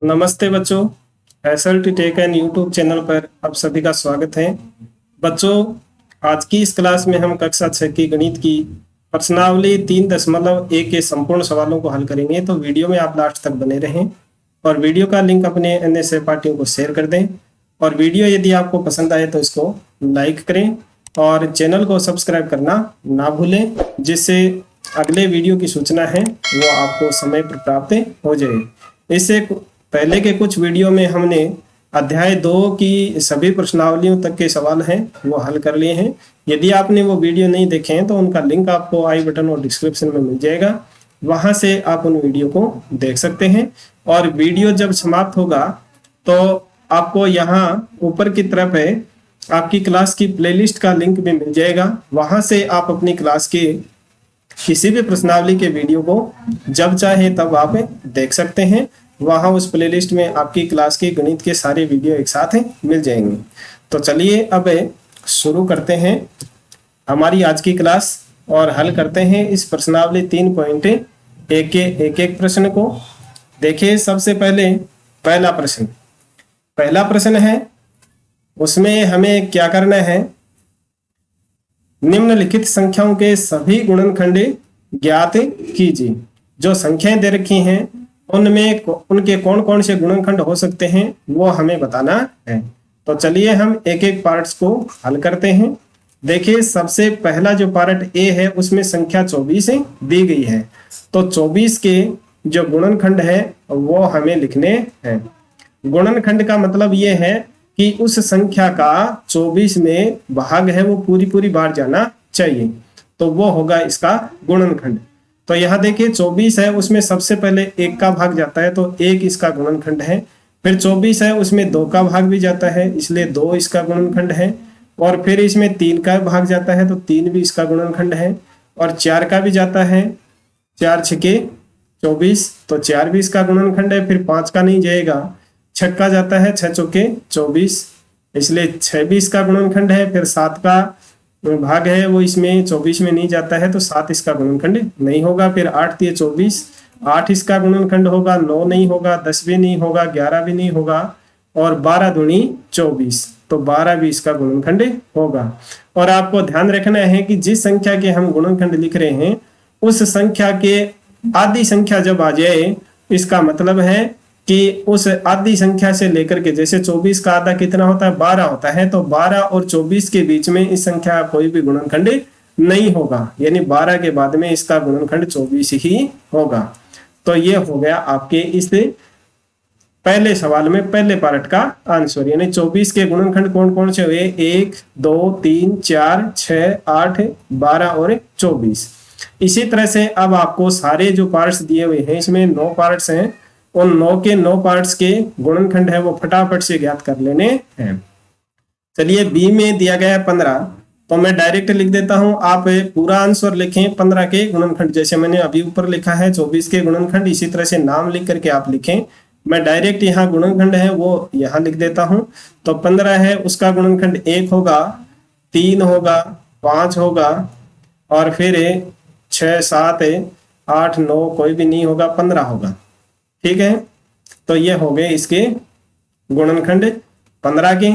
नमस्ते बच्चों। SLT take and YouTube channel पर आप सभी का स्वागत है। बच्चों, आज की इस क्लास में हम कक्षा 6 की गणित की प्रश्नावली 3.1 के संपूर्ण सवालों को हल करेंगे। तो वीडियो में आप लास्ट तक बने रहें और वीडियो का लिंक अपने अन्य सहपाठियों को शेयर कर दें। और वीडियो यदि आपको पसंद आए तो इसको लाइक करें और चैनल को सब्सक्राइब करना ना भूलें, जिससे अगले वीडियो की सूचना है वो आपको समय पर प्राप्त हो जाए। इससे पहले के कुछ वीडियो में हमने अध्याय 2 की सभी प्रश्नावलियों तक के सवाल हैं वो हल कर लिए हैं। यदि आपने वो वीडियो नहीं देखे हैं तो उनका लिंक आपको आई बटन और डिस्क्रिप्शन में मिल जाएगा, वहां से आप उन वीडियो को देख सकते हैं। और वीडियो जब समाप्त होगा तो आपको यहाँ ऊपर की तरफ है आपकी क्लास की प्लेलिस्ट का लिंक भी मिल जाएगा, वहां से आप अपनी क्लास के किसी भी प्रश्नावली के वीडियो को जब चाहे तब आप देख सकते हैं। वहां उस प्लेलिस्ट में आपकी क्लास के गणित के सारे वीडियो एक साथ मिल जाएंगे। तो चलिए अब शुरू करते हैं हमारी आज की क्लास और हल करते हैं इस प्रश्नावली 3.1 के एक प्रश्न को। देखिए, सबसे पहले पहला प्रश्न है, उसमें हमें क्या करना है, निम्नलिखित संख्याओं के सभी गुणनखंड ज्ञात कीजिए। जो संख्याएं दे रखी हैं उनमें उनके कौन कौन से गुणनखंड हो सकते हैं वो हमें बताना है। तो चलिए हम एक एक पार्ट्स को हल करते हैं। देखिए, सबसे पहला जो पार्ट ए है उसमें संख्या 24 दी गई है। तो 24 के जो गुणनखंड है वो हमें लिखने हैं। गुणनखंड का मतलब ये है कि उस संख्या का 24 में भाग है वो पूरी बार जाना चाहिए, तो वो होगा इसका गुणनखंड। तो यहाँ देखिए 24 है, उसमें सबसे पहले 1 का भाग जाता है तो 1 इसका गुणनखंड है। फिर 24 है, उसमें 2 का भाग भी जाता है इसलिए 2 इसका गुणनखंड है। और फिर इसमें 3 का भाग जाता है तो 3 भी इसका गुणनखंड है। और 4 का भी जाता है, 4 छके 24 तो 4 भी इसका गुणनखंड है। फिर 5 का नहीं जाएगा, 6 का जाता है, 6 चौके 24 इसलिए 6 भी इसका गुणनखंड है। फिर 7 का भाग है वो इसमें 24 में नहीं जाता है तो 7 इसका गुणनखंड नहीं होगा। फिर 8 तिये 24, 8 इसका गुणनखंड होगा। 9 नहीं होगा, 10 भी नहीं होगा, 11 भी नहीं होगा। और 12 दूनी 24 तो 12 भी इसका गुणनखंड होगा। और आपको ध्यान रखना है कि जिस संख्या के हम गुणनखंड लिख रहे हैं उस संख्या के आधी संख्या जब आ जाए, इसका मतलब है कि उस आधी संख्या से लेकर के, जैसे 24 का आधा कितना होता है, 12 होता है, तो 12 और 24 के बीच में इस संख्या का कोई भी गुणनखंड नहीं होगा, यानी 12 के बाद में इसका गुणनखंड 24 ही होगा। तो ये हो गया आपके इस पहले सवाल में पहले पार्ट का आंसर, यानी 24 के गुणनखंड कौन कौन से हुए, 1 2 3 4 6 8 12 और 24। इसी तरह से अब आपको सारे जो पार्ट्स दिए हुए हैं, इसमें 9 पार्ट्स हैं, उन 9 के 9 पार्ट्स के गुणनखंड है वो फटाफट से ज्ञात कर लेने हैं। चलिए, बी में दिया गया है 15, तो मैं डायरेक्ट लिख देता हूं, आप पूरा आंसर लिखें 15 के गुणनखंड। जैसे मैंने अभी ऊपर लिखा है 24 के गुणनखंड, इसी तरह से नाम लिख करके आप लिखें। मैं डायरेक्ट यहाँ गुणनखंड है वो यहाँ लिख देता हूं। तो 15 है, उसका गुणनखंड 1 होगा, 3 होगा, 5 होगा, और फिर 6 7 8 9 कोई भी नहीं होगा, 15 होगा। ठीक है, तो ये हो गए इसके गुणनखंड 15 के,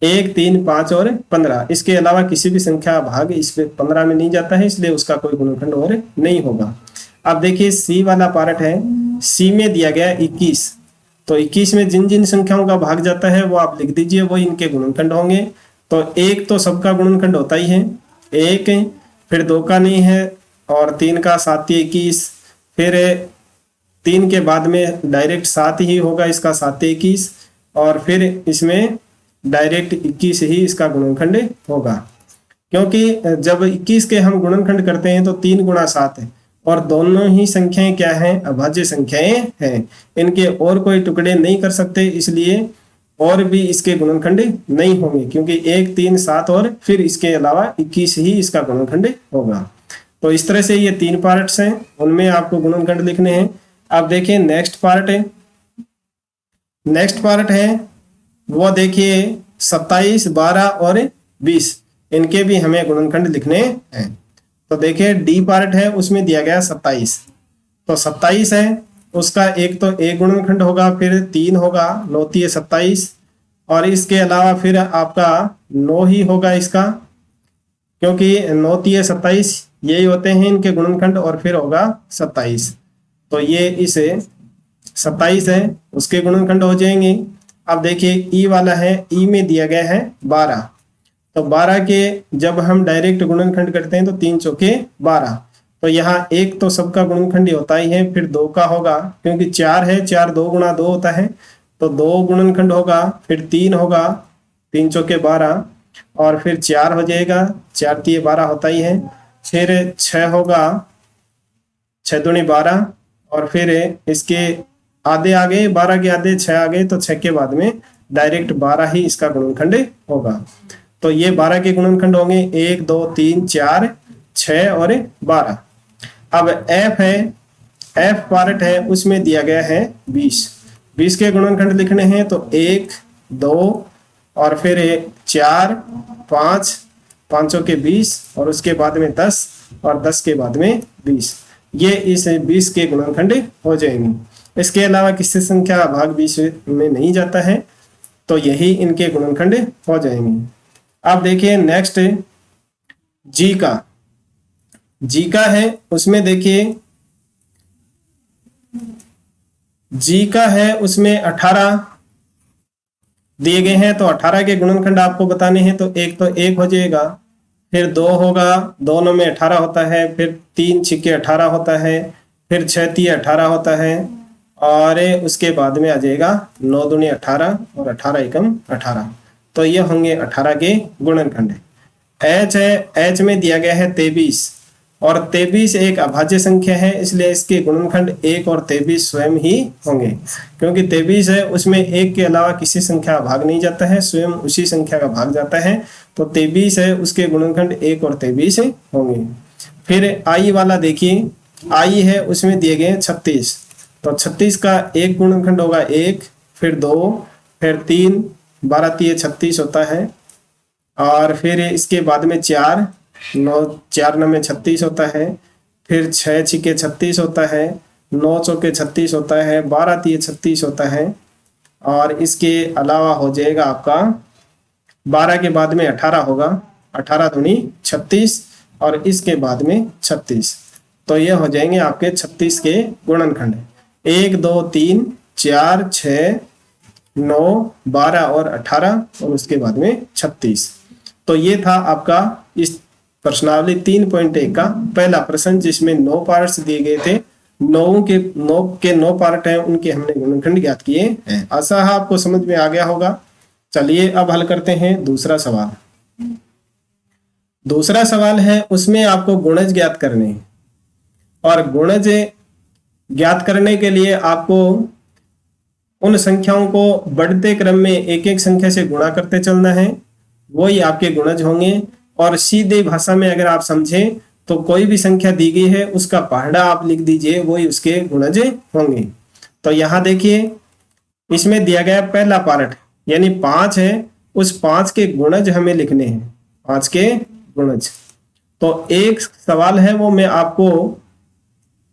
1 3 5 और 15। इसके अलावा किसी भी संख्या भाग इस 15 में नहीं जाता है, इसलिए उसका कोई गुणनखंड और नहीं होगा। अब देखिए सी वाला पार्ट है, सी में दिया गया 21, तो 21 में जिन जिन संख्याओं का भाग जाता है वो आप लिख दीजिए, वो इनके गुणनखंड होंगे। तो 1 तो सबका गुणनखंड होता ही है 1, फिर 2 का नहीं है, और 3 का 7 21, फिर 3 के बाद में डायरेक्ट 7 ही होगा, इसका 7 21, और फिर इसमें डायरेक्ट 21 ही इसका गुणनखंड होगा। क्योंकि जब 21 के हम गुणनखंड करते हैं तो 3 गुणा 7 है, और दोनों ही संख्याएं क्या हैं, अभाज्य संख्याएं हैं, इनके और कोई टुकड़े नहीं कर सकते, इसलिए और भी इसके गुणनखंड नहीं होंगे, क्योंकि 1 3 7 और फिर इसके अलावा 21 ही इसका गुणनखंड होगा। तो इस तरह से ये 3 पार्ट्स हैं, उनमें आपको गुणनखंड लिखने हैं। अब देखिए नेक्स्ट पार्ट है वो देखिए 27 12 और 20, इनके भी हमें गुणनखंड लिखने हैं। तो देखिए डी पार्ट है, उसमें दिया गया 27, तो 27 है, उसका एक तो एक गुणनखंड होगा, फिर 3 होगा, 9 3 27, और इसके अलावा फिर आपका 9 ही होगा इसका, क्योंकि 9 3 27 यही होते हैं इनके गुणनखंड, और फिर होगा 27। तो ये इसे 27 है, उसके गुणनखंड हो जाएंगे। अब देखिए ई वाला है, ई में दिया गया है 12, तो 12 के जब हम डायरेक्ट गुणनखंड करते हैं तो 3 चौके 12, तो यहाँ एक तो सबका गुणनखंड होता ही है, फिर 2 का होगा, क्योंकि 4 है, 4 2 गुणा 2 होता है, तो 2 गुणनखंड होगा, फिर 3 होगा, 3 चौके 12, और फिर 4 हो जाएगा, 4 3 12 होता ही है, फिर 6 होगा, 6 दूनी 12, और फिर इसके आधे आ गए, 12 के आधे 6 आ गए, तो 6 के बाद में डायरेक्ट 12 ही इसका गुणनखंड होगा। तो ये 12 के गुणनखंड होंगे 1 2 3 4 6 और 12। अब एफ है, एफ पार्ट है, उसमें दिया गया है 20। 20 के गुणनखंड लिखने हैं तो 1 2 और फिर 4 5, 5 के 20, और उसके बाद में 10, और 10 के बाद में 20। ये इस 20 के गुणनखंड हो जाएंगे। इसके अलावा किसी संख्या का भाग 20 में नहीं जाता है, तो यही इनके गुणनखंड हो जाएंगे। अब देखिए नेक्स्ट जी का, जी का है, उसमें देखिए जी का है, उसमें 18 दिए गए हैं, तो 18 के गुणनखंड आपको बताने हैं, तो एक तो 1 हो जाएगा, फिर 2 होगा, 2 9 में 18 होता है, फिर 3 6 18 होता है, फिर 6 3 18 होता है, और उसके बाद में आ जाएगा 9 दूनी 18 और 18 एकम 18, तो ये होंगे 18 के गुणनखंड। एच है, एच में दिया गया है 23, और 23 एक अभाज्य संख्या है, इसलिए इसके गुणनखंड 1 और 23 स्वयं ही होंगे, क्योंकि 23 है उसमें 1 के अलावा किसी संख्या का भाग नहीं जाता है, स्वयं उसी संख्या का भाग जाता है, तो 23 है उसके गुणनखंड 1 और 23 होंगे। फिर आई वाला देखिए, आई है उसमें दिए गए 36, तो 36 का एक गुणनखंड होगा 1, फिर 2, फिर 3, 12 3 36 होता है, और फिर इसके बाद में 4 9 4 9 में 36 होता है, फिर 6 6 36 होता है, 9 चौके 36 होता है, 12 3 36 होता है, और इसके अलावा हो जाएगा आपका 12 के बाद में 18 होगा, 18 दूनी 36, और इसके बाद में 36, तो ये हो जाएंगे आपके 36 के गुणनखंड। 1 2 3 4 6 9 12 और 18, और उसके बाद में 36। तो ये था आपका इस प्रश्नावली 3.1 का पहला प्रश्न, जिसमें 9 पार्ट्स दिए गए थे, 9 पार्ट हैं, उनके हमने गुणनखंड ज्ञात किए हैं। आशा है आपको समझ में आ गया होगा। चलिए अब हल करते हैं दूसरा सवाल। दूसरा सवाल है, उसमें आपको गुणज ज्ञात करने हैं, और गुणज ज्ञात करने के लिए आपको उन संख्याओं को बढ़ते क्रम में एक एक संख्या से गुणा करते चलना है, वही आपके गुणज होंगे। और सीधे भाषा में अगर आप समझें तो कोई भी संख्या दी गई है उसका पहाड़ा आप लिख दीजिए, वही उसके गुणज होंगे। तो यहाँ देखिए इसमें दिया गया पहला पार्ट यानी 5 है, उस 5 के गुणज हमें लिखने हैं, 5 के गुणज। तो एक सवाल है वो मैं आपको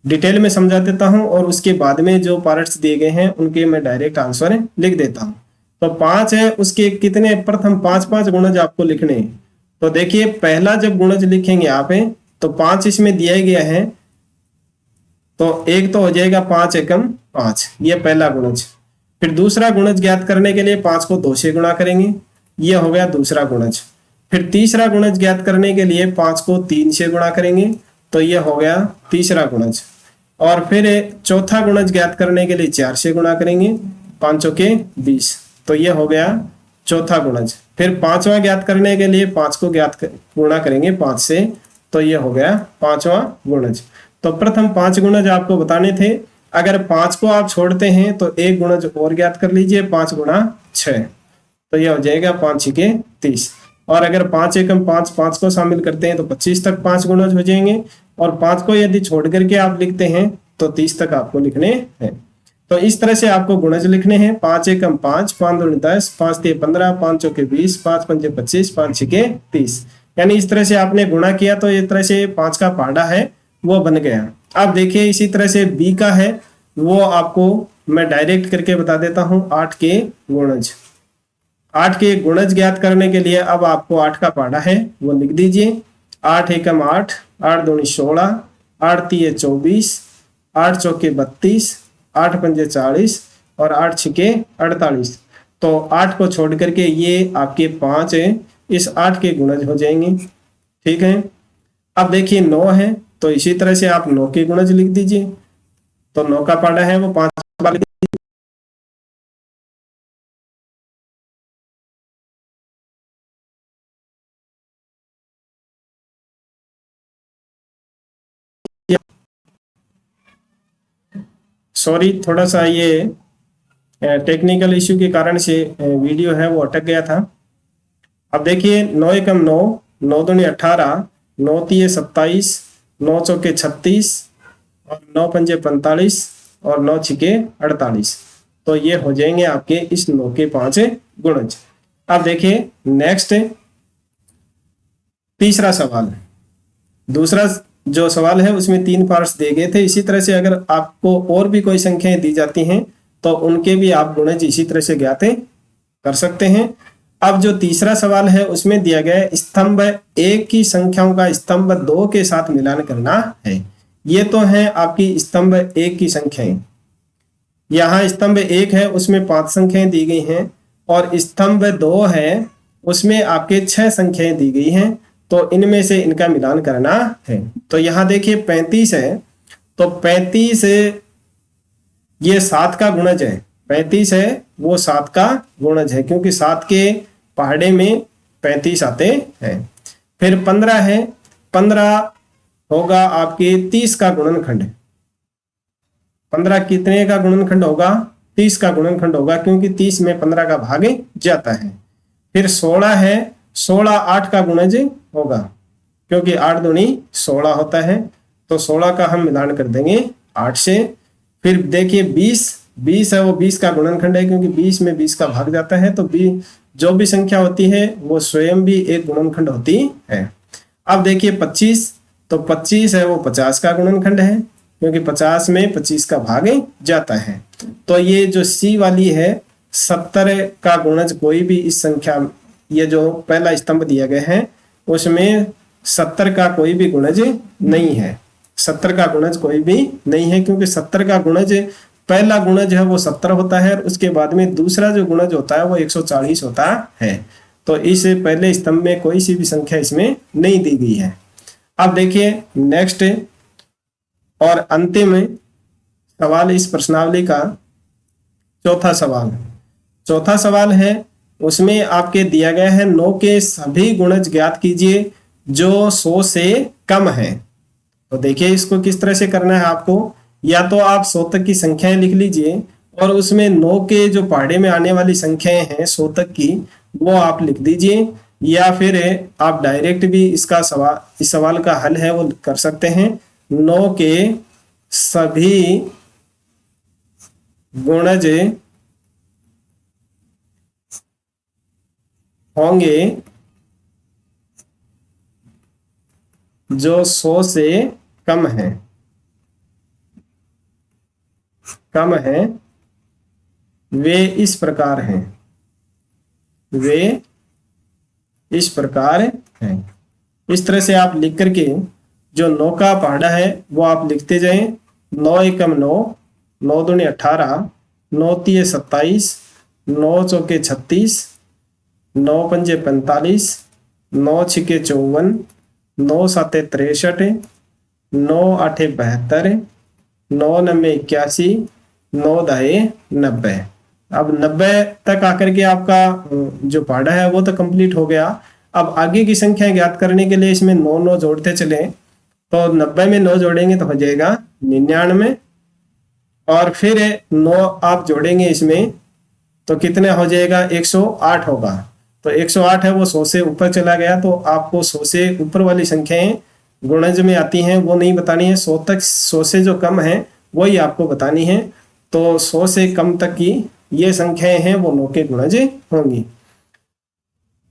डिटेल में समझा देता हूं, और उसके बाद में जो पार्ट्स दिए गए हैं उनके मैं डायरेक्ट आंसर लिख देता हूं। तो 5 है, उसके कितने प्रथम 5 गुणज आपको लिखने हैं। तो देखिए पहला जब गुणज लिखेंगे आप तो 5 इसमें दिया गया है, तो एक तो हो जाएगा 5 एकम 5, ये पहला गुणज। फिर दूसरा गुणज ज्ञात करने के लिए 5 को 2 से गुणा करेंगे, ये हो गया दूसरा गुणज। फिर तीसरा गुणज ज्ञात करने के लिए 5 को 3 से गुणा करेंगे, तो ये हो गया तीसरा गुणज। और फिर चौथा गुणज ज्ञात करने के लिए 4 से गुणा करेंगे, 5 के 20, तो ये हो गया चौथा गुणज। फिर पांचवा ज्ञात करने के लिए 5 को गुणा करेंगे 5 से, तो ये हो गया पांचवा गुणज। तो प्रथम 5 गुणज आपको बताने थे। अगर 5 को आप छोड़ते हैं तो एक गुणज और ज्ञात कर लीजिए, 5 गुणा 6, तो ये हो जाएगा 5 के 30। और अगर 5 एकम 5 5 को शामिल करते हैं तो 25 तक 5 गुणज हो जाएंगे, और 5 को यदि छोड़ करके आप लिखते हैं तो 30 तक आपको लिखने हैं। तो इस तरह से आपको गुणज लिखने हैं। 5 एकम 5, 5 दूनी 10, 5 3 15, 5 चौके 20, 5 पंजे 25, 5 छके 30। यानी इस तरह से आपने गुणा किया तो इस तरह से 5 का पहाड़ा है वो बन गया। अब देखिए इसी तरह से बी का है, वो आपको मैं डायरेक्ट करके बता देता हूँ। 8 के गुणज, 8 के गुणज ज्ञात करने के लिए अब आपको 8 का पहाड़ा है वो लिख दीजिए। 8 एकम 8, 8 दूनी 16, 8 तिये 24, 8 चौके 32, 8 पंजे 40 और 8 छिके 48। तो 8 को छोड़ करके ये आपके 5 है, इस 8 के गुणज हो जाएंगे। ठीक है, अब देखिए 9 है तो इसी तरह से आप 9 के गुणज लिख दीजिए। तो 9 का पहाड़ा है वो 5 सॉरी, थोड़ा सा ये टेक्निकल इश्यू के कारण से वीडियो है वो अटक गया था। अब देखिए 9 एकम 9, 9 दूनी 18, 9 तिये 27, 9 चौके 36 और 9 पंजे 45 और 9 छिके 48। तो ये हो जाएंगे आपके इस 9 के 5 गुणज। अब देखिए नेक्स्ट तीसरा सवाल, दूसरा जो सवाल है उसमें 3 पार्ट्स दिए गए थे। इसी तरह से अगर आपको और भी कोई संख्याएं दी जाती हैं तो उनके भी आप गुणज इसी तरह से ज्ञात कर सकते हैं। अब जो तीसरा सवाल है उसमें दिया गया है स्तंभ 1 की संख्याओं का स्तंभ 2 के साथ मिलान करना है। ये तो है आपकी स्तंभ 1 की संख्याएं। यहाँ स्तंभ 1 है उसमें 5 संख्याएं दी गई हैं और स्तंभ 2 है उसमें आपके 6 संख्याएं दी गई हैं। तो इनमें से इनका मिलान करना है। तो यहाँ देखिए 35 है, तो 35 ये 7 का गुणज है। 35 है वो 7 का गुणज है क्योंकि 7 के पहाड़े में 35 आते हैं। फिर 15 है, 15 होगा आपके 30 का गुणनखंड। 15 कितने का गुणनखंड होगा? 30 का गुणनखंड होगा क्योंकि 30 में 15 का भाग जाता है। फिर 16 है, 16 8 का गुणज होगा क्योंकि 8 दूनी 16 होता है। तो 16 का हम मिलान कर देंगे 8 से। फिर देखिए 20 है वो 20 का गुणनखंड है क्योंकि 20 में 20 का भाग जाता है। तो जो भी संख्या होती है वो स्वयं भी एक गुणनखंड होती है। अब देखिए 25, तो 25 है वो 50 का गुणनखंड है क्योंकि 50 में 25 का भाग जाता है। तो ये जो सी वाली है 70 का गुणज कोई भी इस संख्या, ये जो पहला स्तंभ दिया गया है उसमें 70 का कोई भी गुणज नहीं है। 70 का गुणज कोई भी नहीं है क्योंकि 70 का गुणज, पहला गुणज है वो 70 होता है और उसके बाद में दूसरा जो गुणज होता है वो 140 होता है। तो इस पहले स्तंभ में कोई सी भी संख्या इसमें नहीं दी गई है। अब देखिए नेक्स्ट और अंतिम सवाल इस प्रश्नावली का, चौथा सवाल। चौथा सवाल है उसमें आपके दिया गया है 9 के सभी गुणज ज्ञात कीजिए जो 100 से कम है। तो देखिए इसको किस तरह से करना है आपको, या तो आप 100 तक की संख्याएं लिख लीजिए और उसमें 9 के जो पहाड़े में आने वाली संख्याएं हैं 100 तक की वो आप लिख दीजिए, या फिर आप डायरेक्ट भी इसका सवाल, इस सवाल का हल है वो कर सकते हैं। 9 के सभी गुणज होंगे जो 100 से कम है, वे इस प्रकार हैं, वे इस प्रकार हैं। इस तरह से आप लिख करके जो 9 का पहाड़ा है वो आप लिखते जाएं। 9 एकम 9, 9 दूनी 18, 9 तिये 27, 9 चौके 36, 9 पंजे 45, 9 छिके 54, 9 साते 63, 9 आठे 72, 9 नब्बे 81, 9 दाए 90। अब 90 तक आकर के आपका जो पहाड़ा है वो तो कंप्लीट हो गया। अब आगे की संख्या ज्ञात करने के लिए इसमें 9 9 जोड़ते चले, तो 90 में 9 जोड़ेंगे तो हो जाएगा 99, और फिर 9 आप जोड़ेंगे इसमें तो कितने हो जाएगा, 108 होगा। तो 108 है वो 100 से ऊपर चला गया, तो आपको 100 से ऊपर वाली संख्याएं गुणज में आती हैं वो नहीं बतानी है, 100 तक, 100 से जो कम है वही आपको बतानी है। तो 100 से कम तक की ये संख्याएं हैं वो 9 के गुणज होंगी।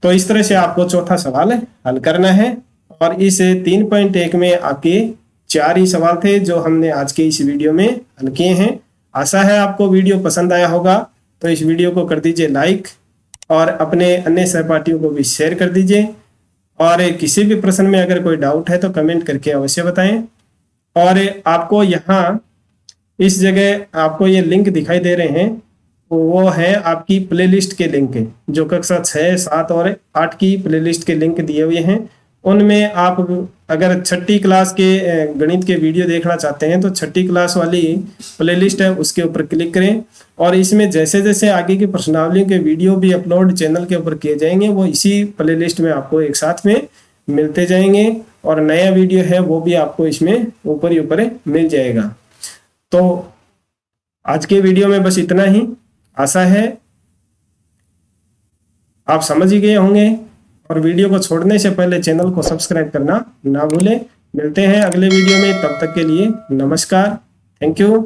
तो इस तरह से आपको चौथा सवाल हल करना है। और इस 3.1 में आपके 4 ही सवाल थे जो हमने आज के इस वीडियो में हल किए हैं। आशा है आपको वीडियो पसंद आया होगा, तो इस वीडियो को कर दीजिए लाइक और अपने अन्य सहपाठियों को भी शेयर कर दीजिए। और किसी भी प्रश्न में अगर कोई डाउट है तो कमेंट करके अवश्य बताएं। और आपको यहाँ इस जगह आपको ये लिंक दिखाई दे रहे हैं, वो है आपकी प्लेलिस्ट के लिंक, जो कक्षा 6, 7 और 8 की प्लेलिस्ट के लिंक दिए हुए हैं। उनमें आप अगर 6ठी क्लास के गणित के वीडियो देखना चाहते हैं तो 6ठी क्लास वाली प्लेलिस्ट है, उसके ऊपर क्लिक करें। और इसमें जैसे जैसे आगे की प्रश्नावली के वीडियो भी अपलोड चैनल के ऊपर किए जाएंगे, वो इसी प्लेलिस्ट में आपको एक साथ में मिलते जाएंगे, और नया वीडियो है वो भी आपको इसमें ऊपर ही ऊपर मिल जाएगा। तो आज के वीडियो में बस इतना ही। आशा है आप समझ ही गए होंगे, और वीडियो को छोड़ने से पहले चैनल को सब्सक्राइब करना ना भूलें। मिलते हैं अगले वीडियो में, तब तक के लिए नमस्कार, थैंक यू।